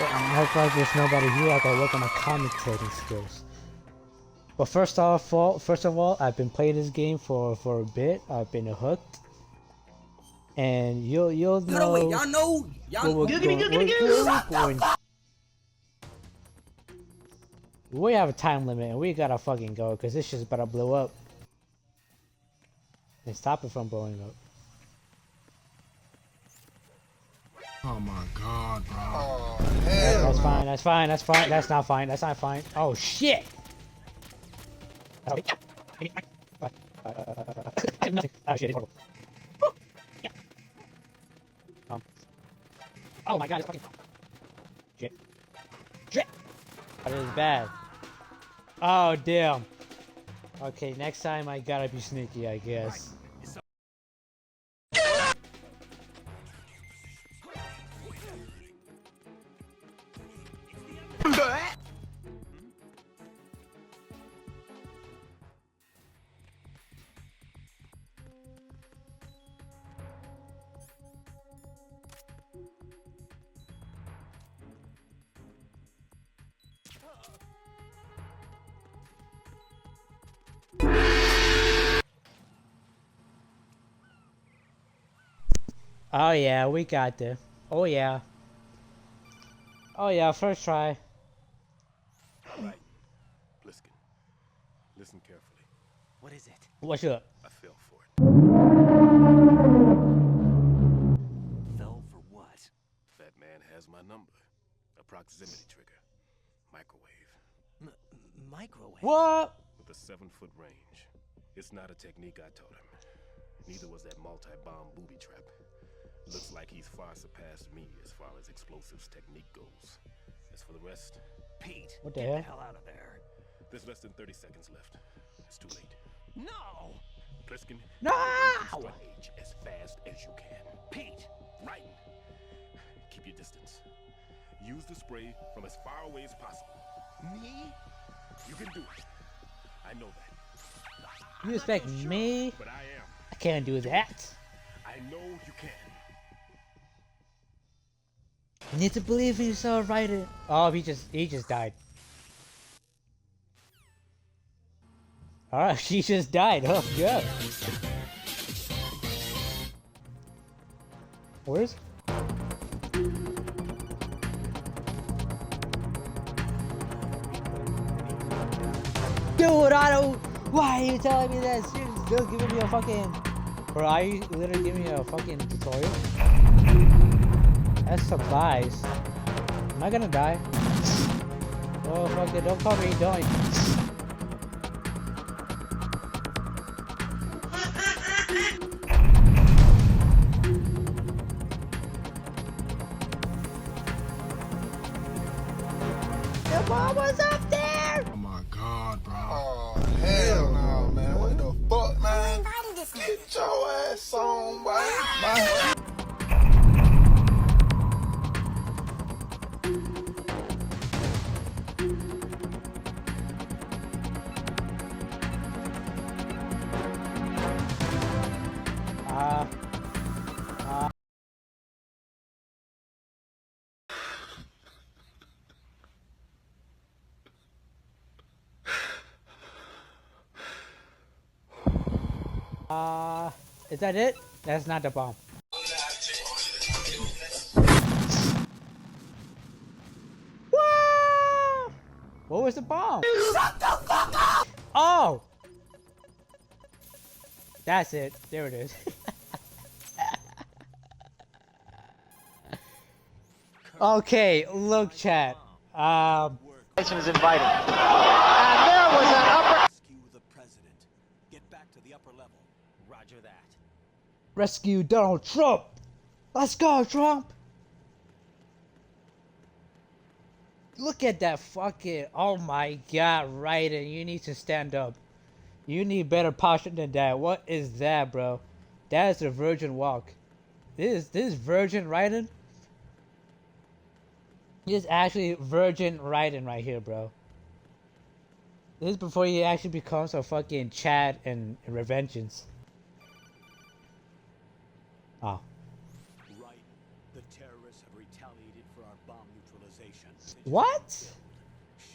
That's why there's nobody here. I gotta work on my comic trading skills. But first of all, I've been playing this game for a bit. I've been hooked, and you'll know. Wait, y'all know. We have a time limit, and we gotta fucking go, cause this shit's about to blow up. And stop it from blowing up. Oh my god, bro. Oh, hell. That's fine. That's fine. That's fine. That's not fine. That's not fine. Oh shit! Oh shit! It's horrible. Oh my god! It's fucking shit. Shit! That is bad. Oh damn. Okay, next time I gotta be sneaky, I guess. Oh yeah, we got this. Oh yeah. Oh yeah, first try. Right. Bliskin, listen carefully. What is it? What's up? I fell for it. Fell for what? That man has my number. A proximity trigger. Microwave. Microwave? What? With a 7-foot range. It's not a technique I taught him. Neither was that multi-bomb booby trap. Looks like he's far surpassed me as far as explosives technique goes. As for the rest... Pete, What the get hell? the hell out of there. There's less than 30 seconds left. It's too late. No! Bliskin, No! age as fast as you can. Pete! Right. Keep your distance. Use the spray from as far away as possible. Me? You can do it. I know that. You expect me? But I am. I can't do that. I know you can. You need to believe in yourself, Ryder. Oh, he just died. Alright, she just died. Oh god. Where's? Dude, I don't. Why are you telling me that? You're still giving me a fucking. Or are you literally giving me a fucking tutorial? That's supplies. Am I gonna die? Oh fuck it! Don't call me. Don't. The ball was up there! Oh my god, bro. Oh, hell no, man. What the fuck, man? Get your ass on, boy. Is that it? That's not the bomb. Whoa! What was the bomb? Shut the fuck up! Oh! That's it. There it is. Okay, look, chat. is invited. And there was an upper. Rescue the president. Get back to the upper level. Roger that. Rescue Donald Trump! Let's go, Trump! Look at that fucking. Oh my god, Raiden, you need to stand up. You need better posture than that. What is that, bro? That is a virgin walk. This is virgin Raiden? This is actually virgin Raiden right here, bro. This is before he actually becomes a fucking Chad and Revengeance. Oh. Right. The terrorists have retaliated for our bomb neutralization. What?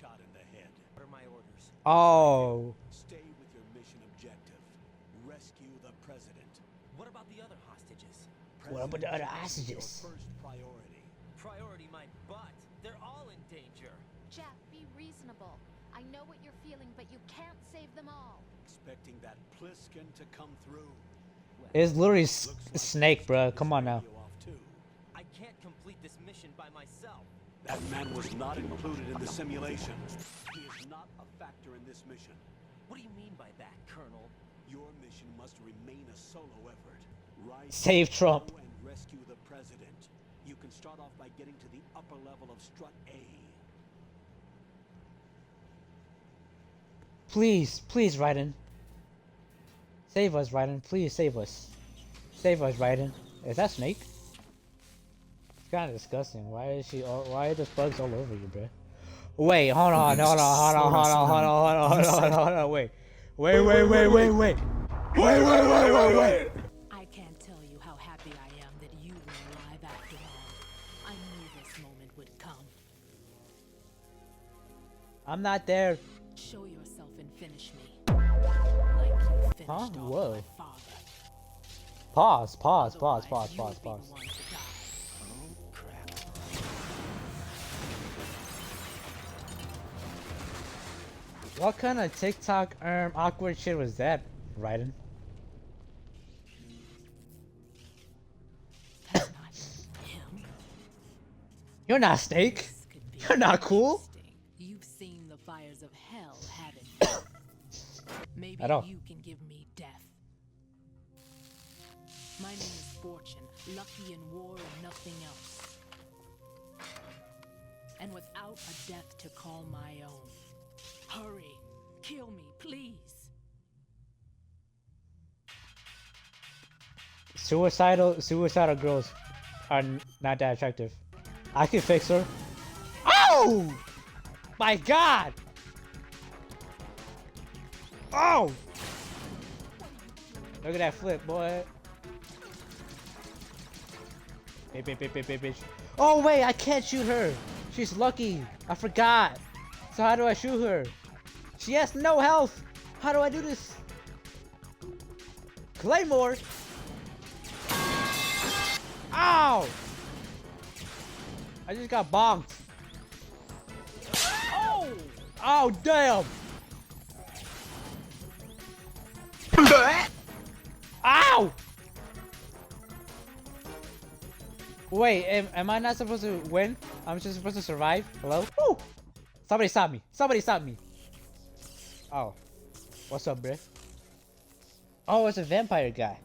Shot in the head. What are my orders? Oh. Stay with your mission objective. Rescue the president. What about the other hostages? What about the other President is hostages? your first priority. Priority my butt. They're all in danger. Jeff, be reasonable. I know what you're feeling, but you can't save them all. Expecting that Pliskin to come through. It's literally Looks like Snake, he's bro. turned Come his on now. radio off too. I can't complete this mission by myself. That man was not included in the simulation. He is not a factor in this mission. What do you mean by that, Colonel? Your mission must remain a solo effort. Rise Save Trump. and rescue the president. You can start off by getting to the upper level of Strut A. Please, please, Raiden. Save us, Raiden. Please save us. Save us, Raiden. Is that Snake? It's kind of disgusting. Why is she? Why are the bugs all over you, bro? Wait, hold on, hold on, hold on, hold on, hold on, hold on, hold on, hold on. Wait. I can't tell you how happy I am that you were alive after all. I knew this moment would come. I'm not there. Show yourself and finish me. Like you finished Huh? off Whoa. my father. Pause. Otherwise, you'll be the one to die. What kind of TikTok awkward shit was that, Raiden? That's not him. You're not Snake. This could be You're not cool. interesting. You've seen the fires of hell, haven't you? Maybe At all. you can give me death. My name is Fortune, lucky in war and nothing else. And without a death to call my own. Hurry, kill me, please. Suicidal girls are not that attractive. I can fix her. Oh! My God! Oh! Look at that flip, boy. Bitch. Oh wait, I can't shoot her. She's lucky. I forgot. So how do I shoot her? She has no health. How do I do this? Claymore. Ow! I just got bonked. Oh! Oh damn! Ow! Wait, am I not supposed to win? I'm just supposed to survive? Hello? Woo! Somebody stop me! Somebody stop me! Oh. What's up, bruh? Oh, it's a vampire guy.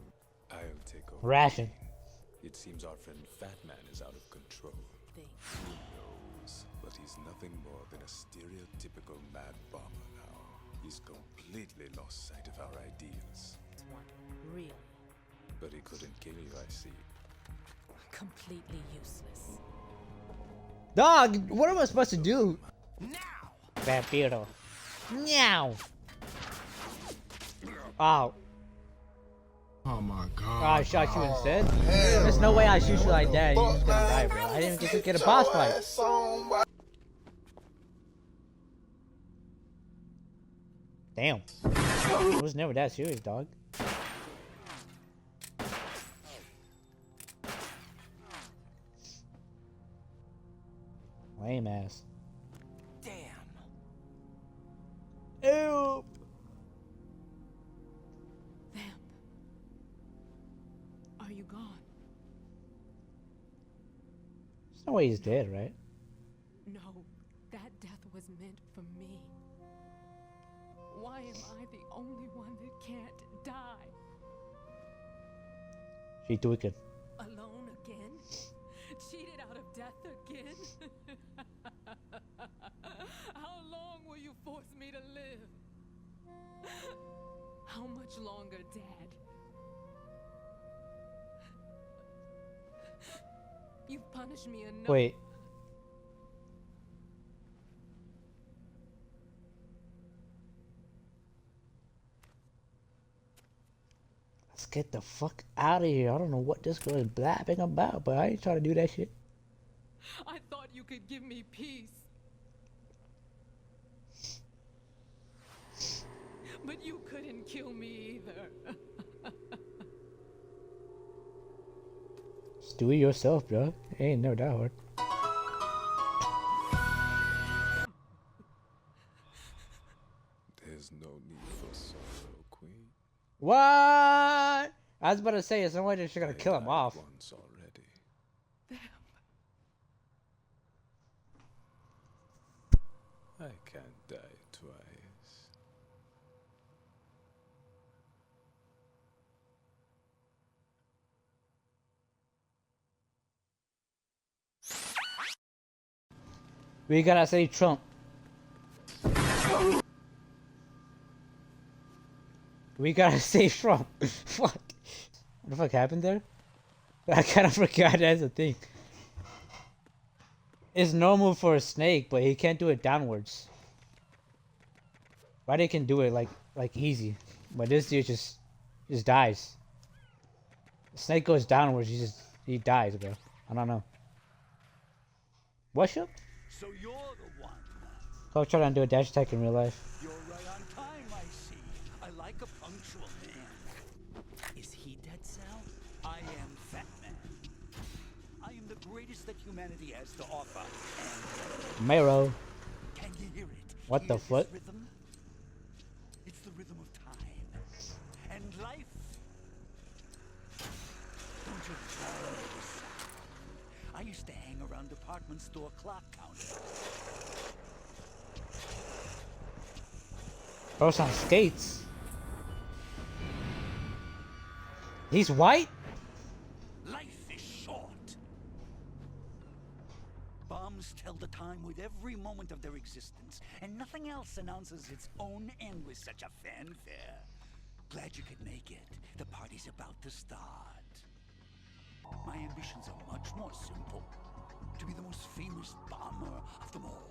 I'll take over. Ration. It seems our friend Fat Man is out of control. Who knows? But he's nothing more than a stereotypical mad bomber now. He's completely lost sight of our ideas. One, really, But he couldn't kill you, I see. completely useless. Dog, what am I supposed to do? Now! Vampiro. Meow. Oh. Oh my Oh, god. I shot you instead? Hell There's no way I shoot you man, like what that. the You're just gonna fuck, die, man? bro. I didn't even get a Get boss your fight. ass on, boy. Damn. It was never that serious, dog. Lame ass. Damn! Ew. Vamp. Are you gone? There's no way he's dead, right? No, that death was meant for me. Why am I the only one that can't die? She tweaking. Alone again? Cheated out of death again? How long will you force me to live? How much longer, Dad? You've punished me enough. Wait. Let's get the fuck out of here. I don't know what this girl is blabbing about, but I ain't trying to do that shit. I thought you could give me peace. But you couldn't kill me either. Just do it yourself, bro. It ain't never that hard. There's no need for sorrow, Queen. What? I was about to say, some way they're just gonna kill him died off. once already. I can't die twice. We gotta say Trump. We gotta say Trump. Fuck. What the fuck happened there? I kind of forgot that's a thing. It's normal for a snake, but he can't do it downwards. Why they can do it like easy, but this dude just dies. The snake goes downwards, he dies, bro. I don't know. What's up? So you're the one. I'll try to do a dash attack in real life. You're right on time, I see. I like a punctual man. Is he dead, Sal? I am Fat Man. I am the greatest that humanity has to offer. And Mero. can you hear it? What the Hear fuck? this rhythm? It's the rhythm of time and life. Don't you try this sound? I used to hang around department store clock counters. Bro's on skates. He's white? Life is short. Bombs tell the time with every moment of their existence, and nothing else announces its own end with such a fanfare. Glad you could make it. The party's about to start. My ambitions are much more simple. To be the most famous bomber of them all.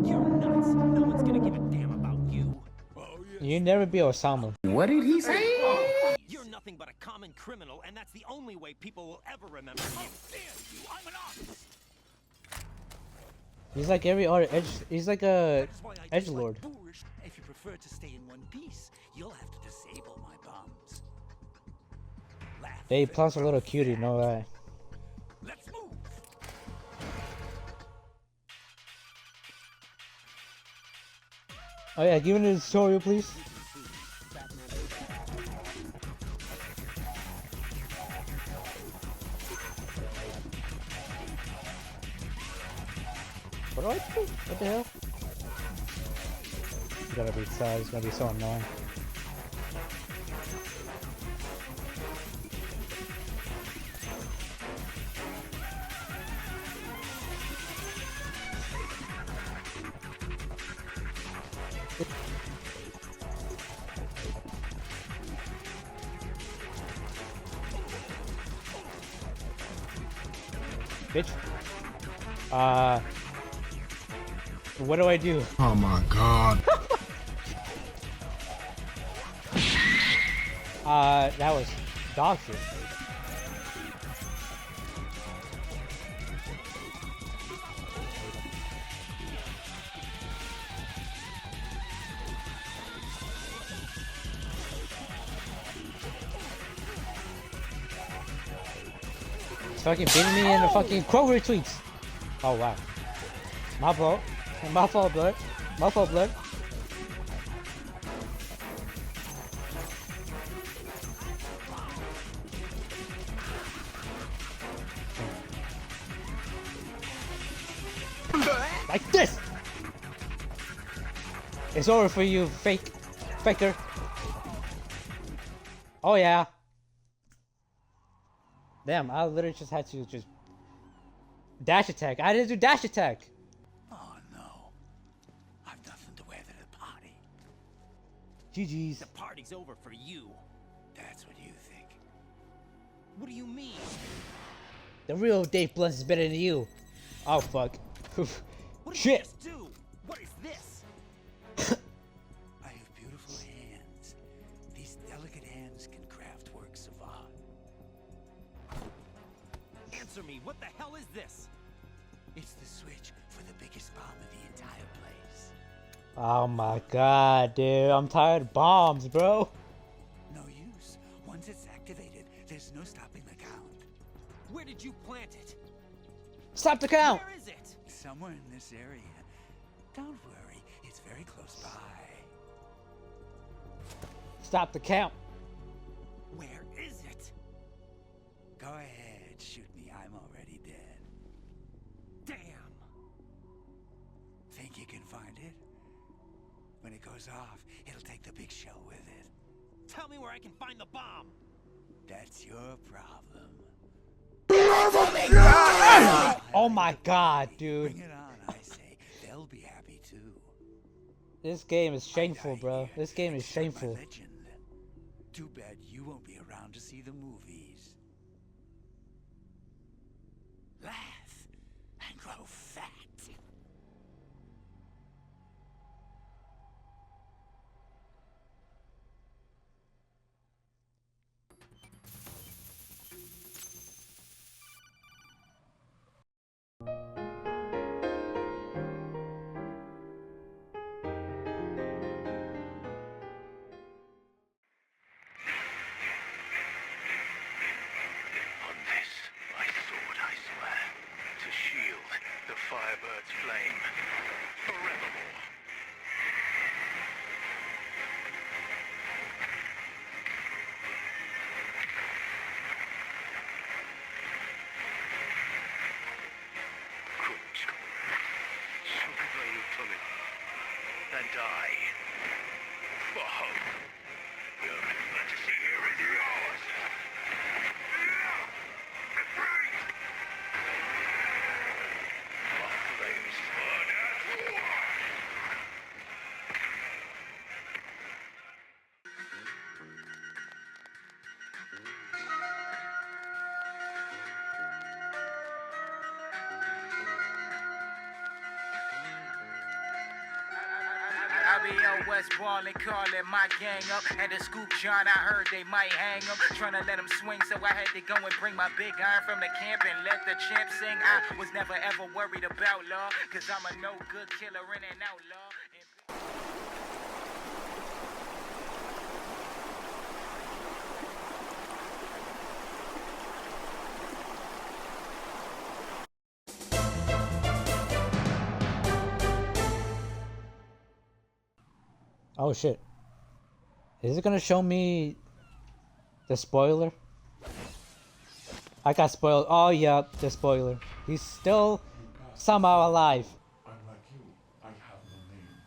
You're nuts. No one's gonna give a damn about you. Oh, yes. You never be Osama. What did he say? You're nothing but a common criminal, and that's the only way people will ever remember you. How dare you? I'm an artist. He's like every other edge. He's like a That is why I edge dislike lord. boorish. If you prefer to stay in one piece, you'll have to disable my bombs. Laugh They and plus a little cutie, no lie. let's move. Oh yeah, give me the tutorial, please. What do I do? What the hell? It's gotta be sad. It's gonna be so annoying. Bitch. What do I do? Oh my god. That was dog shit. It's fucking beating me in the fucking quote retweets. Oh wow. My fault. My fault, blood. My fault, blood. Like this! It's over for you, faker. Oh yeah. Damn, I literally just had to just dash attack. I didn't do dash attack. Oh no. I've nothing to wear to the party. GG's. The party's over for you. That's what you think. What do you mean? The real Dave Blunts is better than you. Oh fuck. What did Shit. you just do? What is this? I have beautiful hands. These delicate hands can craft works of art. Answer me. What the hell is this? It's the switch for the biggest bomb in the entire place. Oh my god, dude. I'm tired of bombs, bro. No use. Once it's activated, there's no stopping the count. Where did you plant it? Stop the count! Where is it? Somewhere in this area. Don't worry, it's very close by. Stop the count. Where is it? Go ahead, shoot me. I'm already dead. Damn! Think you can find it? When it goes off, it'll take the big show with it. Tell me where I can find the bomb! That's your problem. Oh my god, dude. Bring it on, I say. They'll be happy too. This game is shameful, bro. This game is Accept my shameful. legend. Too bad you won't be around to see the movies. Laugh and grow fat. On this, my sword, I swear, to shield the Firebird's flame forevermore. And I, for hope, your fantasy here is yours. My flames burn at war. I be out west ballin', callin' my gang up. Had to scoop John, I heard they might hang him. Tryna let him swing, so I had to go and bring my big iron from the camp and let the champ sing. I was never ever worried about law, cause I'm a no good killer and an outlaw. Oh shit. Is it gonna show me the spoiler? I got spoiled. Oh yeah, the spoiler. He's still somehow alive. Unlike you, I have no name.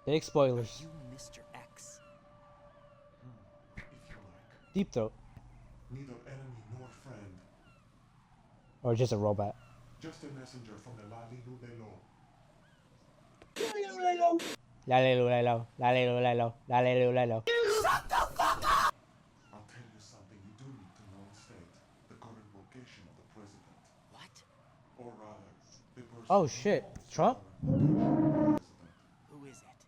Big spoilers. You Mr. X. If you like. Deep Throat. Neither enemy nor friend. Or just a robot. Just a messenger from the Lalilu Lelo. Lalelo, lalelo, lalelo, lalelo, lalelo. Shut the fuck up! I'll tell you something you do need to know instead. The current location of the president. What? Or rather, the person Oh shit, Trump? Who is it?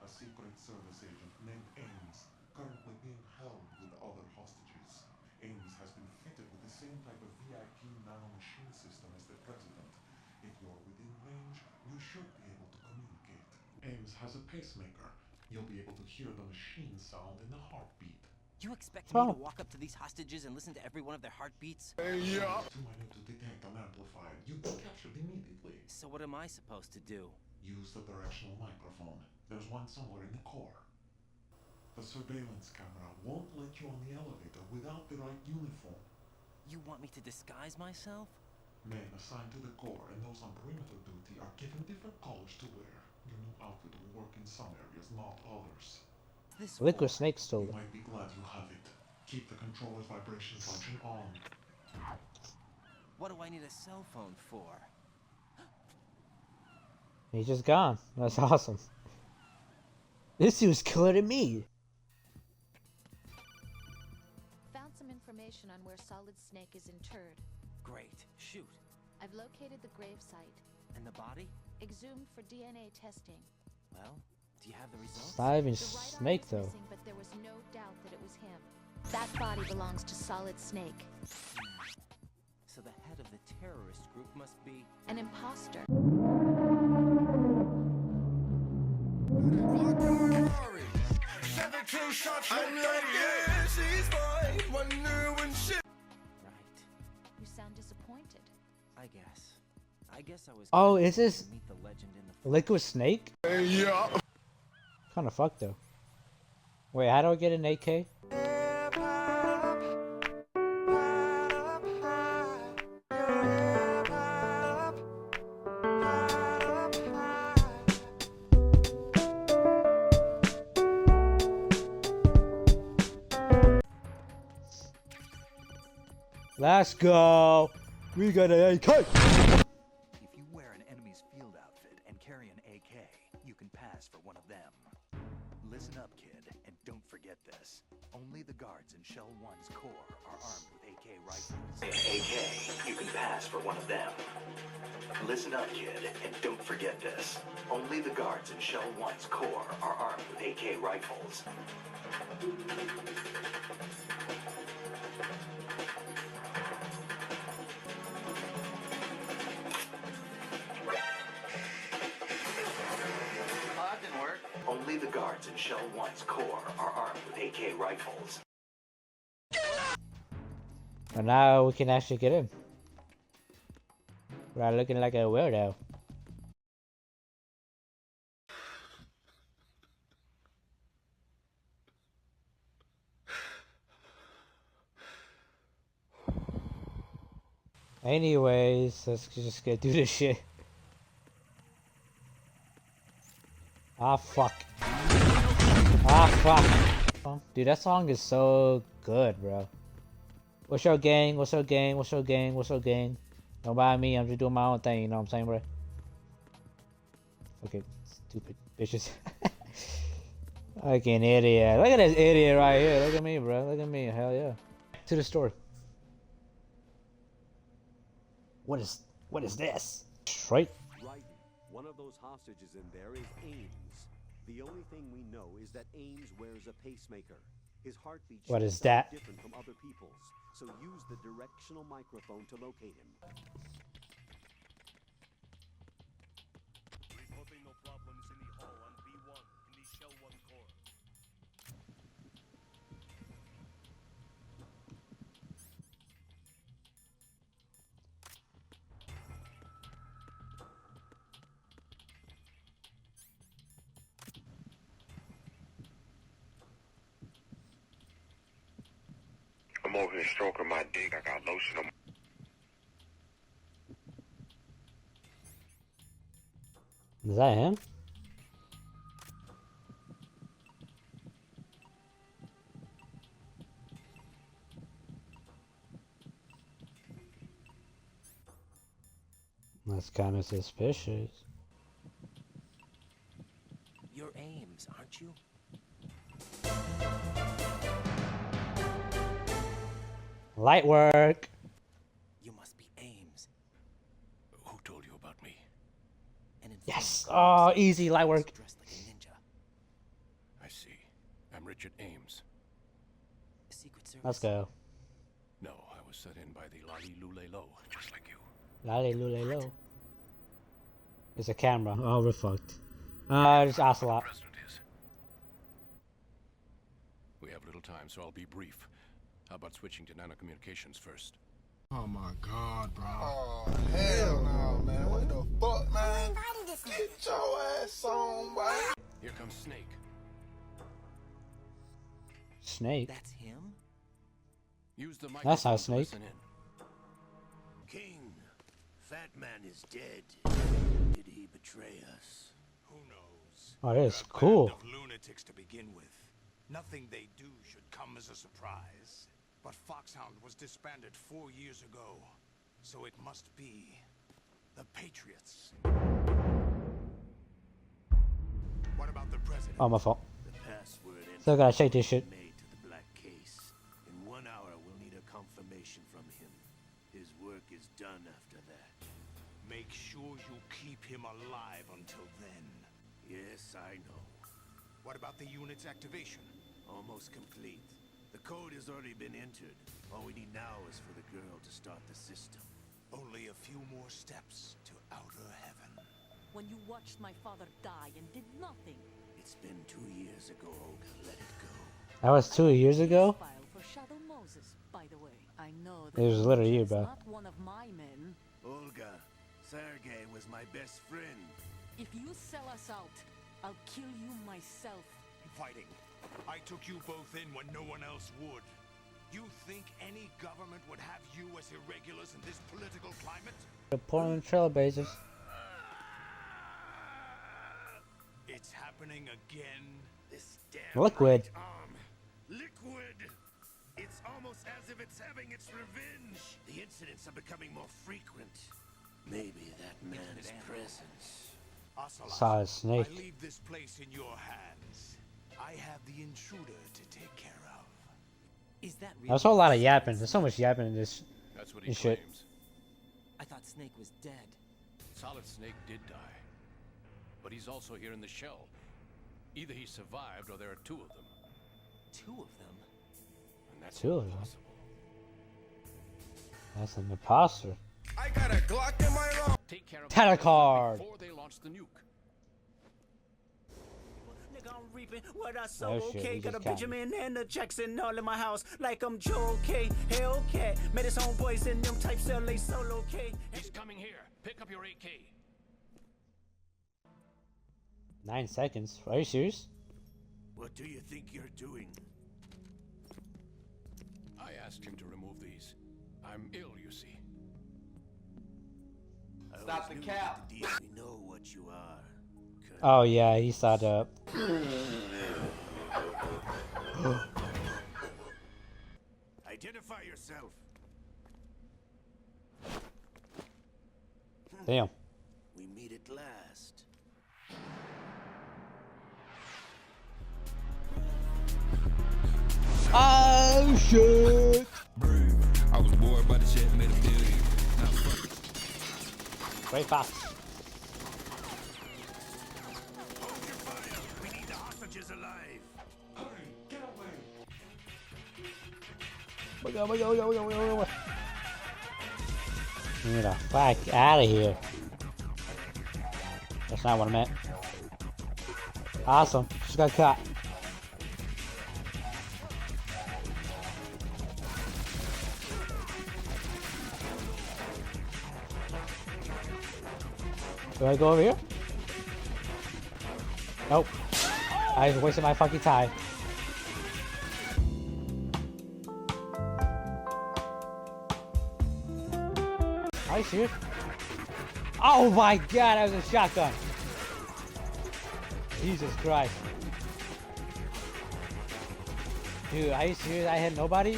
A secret service agent named Ames, currently being held with other hostages. Ames has been fitted with the same type of VIP nanomachine system as the president. If you're within range, you should be able to communicate. Ames has a pacemaker. You'll be able to hear the machine sound in the heartbeat. You expect me to walk up to these hostages and listen to every one of their heartbeats? Yeah. Too minute to detect unamplified. You'd be captured immediately. So what am I supposed to do? Use the directional microphone. There's one somewhere in the core. The surveillance camera won't let you on the elevator without the right uniform. You want me to disguise myself? Men assigned to the core and those on perimeter duty are given different colors to wear. Your new outfit will work in some areas, not others. This Liquid Snake stole You it. might be glad you have it. Keep the controller's vibration function on. What do I need a cell phone for? He's just gone. That's awesome. This dude's cooler than me. Found some information on where Solid Snake is interred. Great. Shoot. I've located the gravesite. And the body? Exhumed for DNA testing. Well, do you have the results? It's not even The right arm Snake was though. missing, but there was no doubt that it was him. That body belongs to Solid Snake. So the head of the terrorist group must be an imposter. right. You sound disappointed. I guess I was. Oh, kinda is this to meet the legend in the Liquid Snake? Yeah. Kind of fucked though. Wait, how do I get an AK? Let's go. We got an AK. If you wear an enemy's field outfit and carry an AK, you can pass for one of them. Listen up, kid, and don't forget this. Only the guards in Shell 1's core are armed with AK rifles. An AK, you can pass for one of them. Listen up, kid, and don't forget this. Only the guards in Shell 1's core are armed with AK rifles. Only the guards in Shell 1's core are armed with AK rifles. And now we can actually get in. We're looking like a weirdo. Anyways, let's just get do this shit. Ah fuck. Ah fuck. Dude, that song is so good, bro. What's your gang? What's your gang? What's your gang? What's your gang? Don't mind me, I'm just doing my own thing, you know what I'm saying, bro? Fucking stupid bitches. Fucking idiot. Look at this idiot right here. Look at me, bro. Look at me. Hell yeah. To the store. What is this? Right? Right. One of those hostages in there is Ames. The only thing we know is that Ames wears a pacemaker. His heartbeat What is sounds that? different from other people's, so use the directional microphone to locate him. Reporting no problems in the hall on B1 in the Shell 1 core. I'm over here stroking my dick. I got lotion on. Is that him? That's kind of suspicious. You're Ames, aren't you? Light work. You must be Ames. Who told you about me? Yes. Oh, easy light work. Dressed like a ninja. I see. I'm Richard Ames. Secret Service. Let's go. No, I was set in by the Lali Lule Lo, just like you. Lale lule lo. It's a camera. Oh, we're fucked. Just Ocelot. President is. We have little time, so I'll be brief. How about switching to nanocommunications first? Oh my god, bro. Oh, hell no, man. What the fuck, man? Get your ass on, boy. Here comes Snake. Snake. That's him? Use the microphone. That's not to Snake. listen in. King, Fat Man is dead. Did he betray us? Who knows? Oh, that is They're a cool. band of lunatics to begin with. Nothing they do should come as a surprise. But Foxhound was disbanded 4 years ago, so it must be the Patriots. What about the president? Oh, my fault. The password Still gotta shake this shit. made to the black case. In 1 hour, we'll need a confirmation from him. His work is done after that. Make sure you keep him alive until then. Yes, I know. What about the unit's activation? Almost complete. The code has already been entered. All we need now is for the girl to start the system. only a few more steps to outer heaven. When you watched my father die and did nothing. It's been 2 years ago, Olga. Let it go. That was 2 years ago? File for Shadow Moses, by the way. I know It was literally you, he's bro. not one of my men. Olga, Sergei was my best friend. If you sell us out, I'll kill you myself. Fighting. I took you both in when no one else would. You think any government would have you as irregulars in this political climate? The Portland Trailblazers. It's happening again. This damn Liquid. right arm. Liquid. It's almost as if it's having its revenge. The incidents are becoming more frequent. Maybe that man's presence. Saw a snake. I leave this place in your hands. I have the intruder to take care of. Is that real? There's a whole lot of yapping. There's so much yapping in this. That's what this shit. I thought Snake was dead. Solid Snake did die. But he's also here in the shell. Either he survived or there are 2 of them. 2 of them? And that's 2 of them. impossible. That's an imposter. I got a Glock in my room. Take care of Telecard. before they launch the nuke. Nigga, I'm reaping what I sow, Oh, shit, okay? we Got a just got Benjamin and a Jackson all in my house, like I'm Joe, okay? Hellcat, met his homeboys in them types LA solo, okay? He's coming here. Pick up your AK. 9 seconds. Are you serious? What do you think you're doing? I asked him to remove these. I'm ill, you see. Stop the cap. We know what you are. Oh yeah, he saw that. Identify yourself. Damn. We meet at last. Oh shit! I was bored by the shit, made a billion. Great fast. Hold your fire. We need the hostages alive. Hurry, get away. Get the fuck out of here. That's not what I meant. Awesome. Just got caught. Do I go over here? Nope. I was wasting my fucking time. Are you serious? Oh my god, that was a shotgun. Jesus Christ. Dude, are you serious? I had nobody?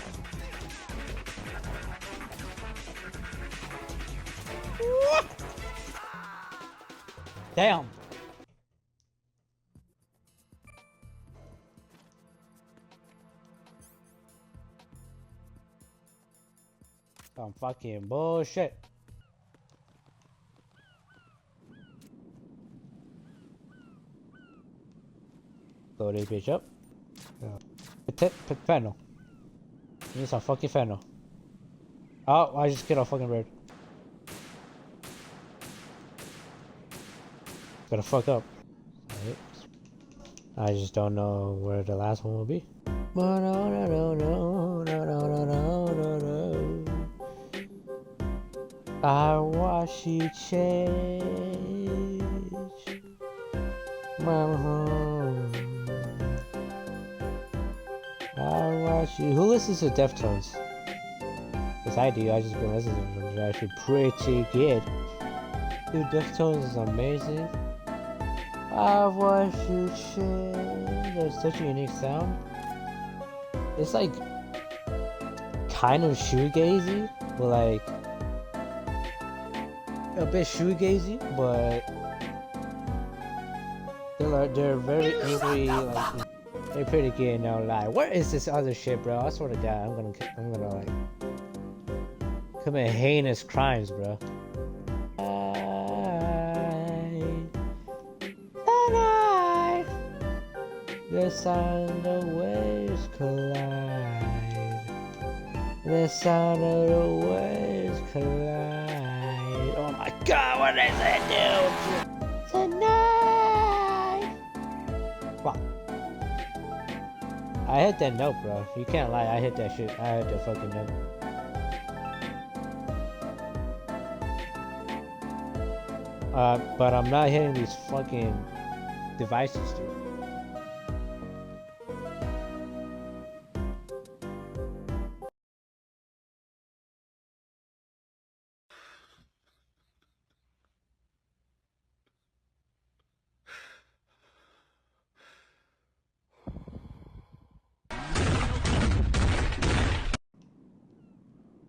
Damn. Some fucking bullshit. Blow this bitch up. Fennel. You need some fucking fennel. Oh, I just killed a fucking bird. Gotta fuck up. Right. I just don't know where the last one will be. I watch you change my home. I watch you. Who listens to Deftones? Because I do. I just been listening to them. They're actually pretty good. Dude, Deftones is amazing. I watch you change. There's such a unique sound. It's like kind of shoegazy, but like a bit shoegazy, but they're very angry. Like they're pretty good. No lie. Where is this other shit, bro? I swear to God, I'm gonna like commit heinous crimes, bro. The sound of waves collide. The sound of the waves collide. what I said, dude. Tonight. Fuck. I hit that note, bro. You can't lie. I hit that shit. I hit that fucking note. But I'm not hitting these fucking devices, dude.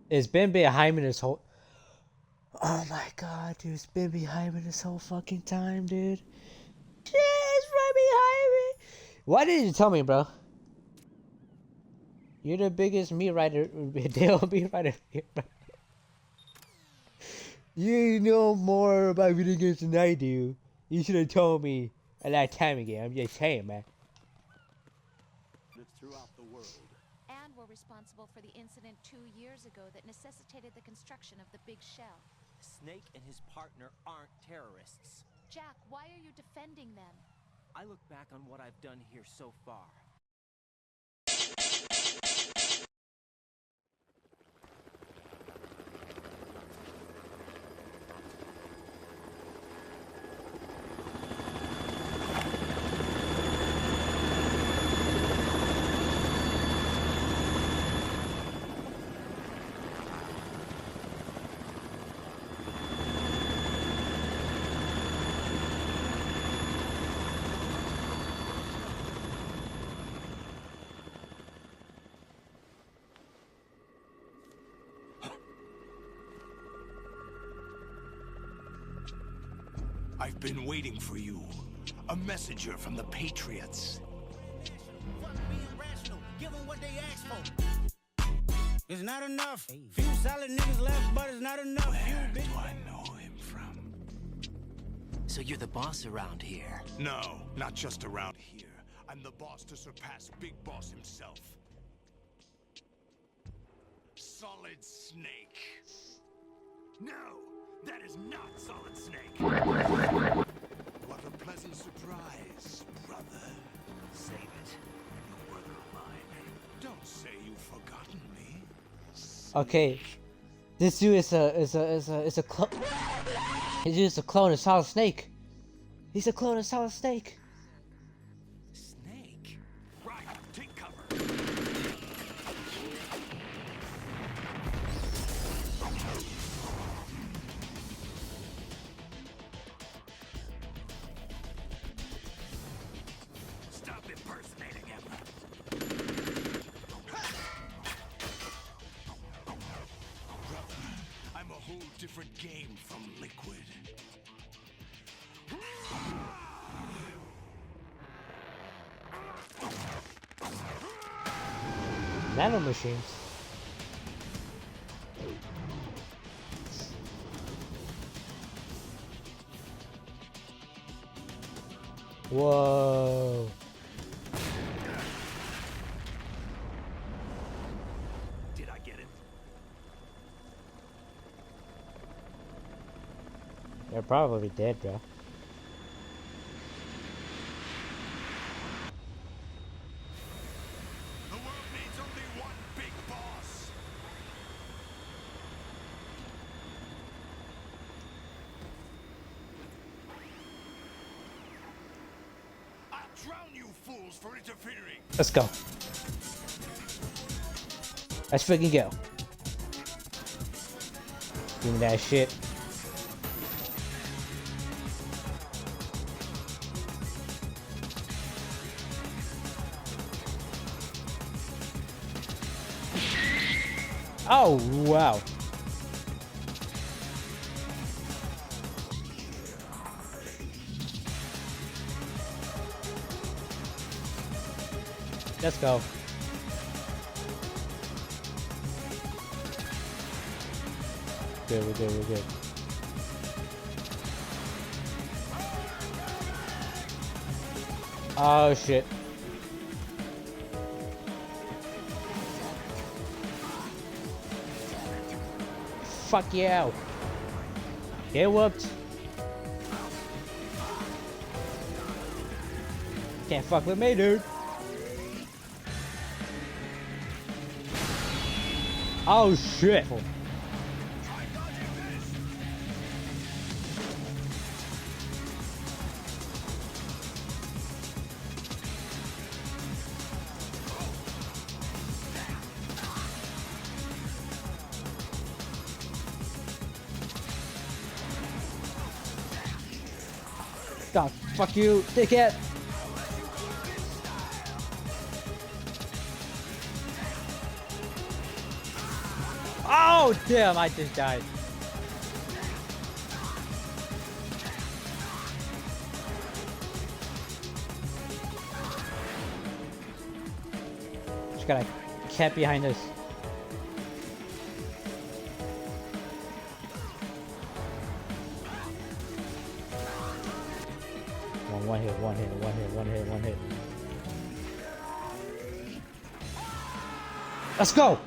It's been behind me this whole. Oh my god, dude, it's been behind me this whole fucking time, dude. Shit, it's right behind me. Why didn't you tell me, bro? You're the biggest meat writer, Dale meat writer here, bro. You know more about video games than I do. You should have told me at that time again. I'm just saying, man. Throughout the world. And were responsible for the incident 2 years ago that necessitated the construction of the big shell. Snake and his partner aren't terrorists. Jack, why are you defending them? I look back on what I've done here so far. I've been waiting for you. A messenger from the Patriots. Give them what they asked for. It's not enough. Few solid niggas left, but it's not enough. Where do I know him from? So you're the boss around here? No, not just around here. I'm the boss to surpass Big Boss himself. Solid Snake. No, that is not Solid Snake. What a pleasant surprise, brother. Save it. You brother of mine. Don't say you've forgotten me. Okay, this dude is a clone. He's just a clone of Solid Snake. He's a clone of Solid Snake. Snake? Right, take cover. Stop impersonating him. I'm a whole different game from Liquid. Nano machines. Whoa. Did I get it? They're probably dead, bro. The world needs only one big boss. I'll drown you fools for interfering. Let's go. Let's freaking go. Give me that shit. Oh, wow. Let's go. Good, we're good, we're good. Oh, shit. Fuck yeah. Get whooped. Can't fuck with me, dude. Oh shit. God, fuck you, dickhead. Oh damn, I just died. Just got a cat behind us. One hit, one hit, one hit, one hit, one hit. Let's go!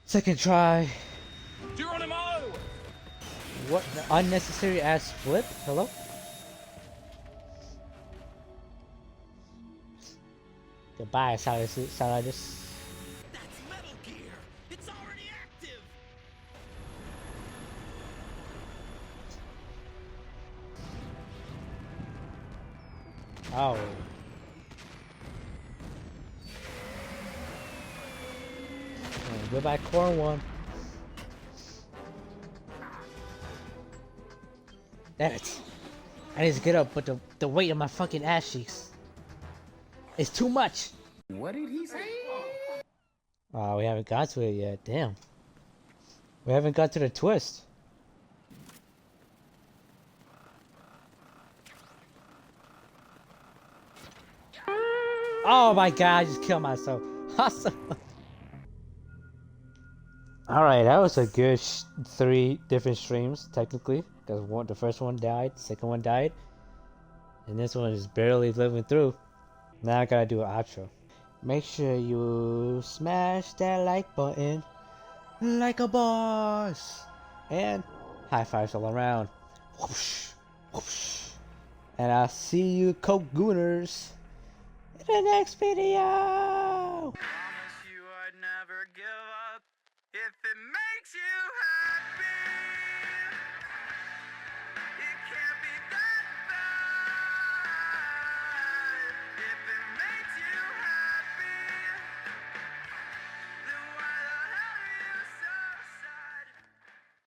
Second try. Geronimo! What the unnecessary ass flip? Hello? Goodbye, Silas. That's Metal Gear. It's already active. Oh. Goodbye, Corn One. Damn it. I need to get up, but the weight of my fucking ass cheeks is too much. What did he say? Oh, we haven't got to it yet. Damn. We haven't got to the twist. Oh my god, I just killed myself. Awesome. Alright, that was a good 3 different streams, technically. Because the first one died, the second one died. And this one is barely living through. Now I gotta do an outro. Make sure you smash that like button like a boss. And high fives all around. Whoosh, whoosh. And I'll see you Coke Gooners in the next video.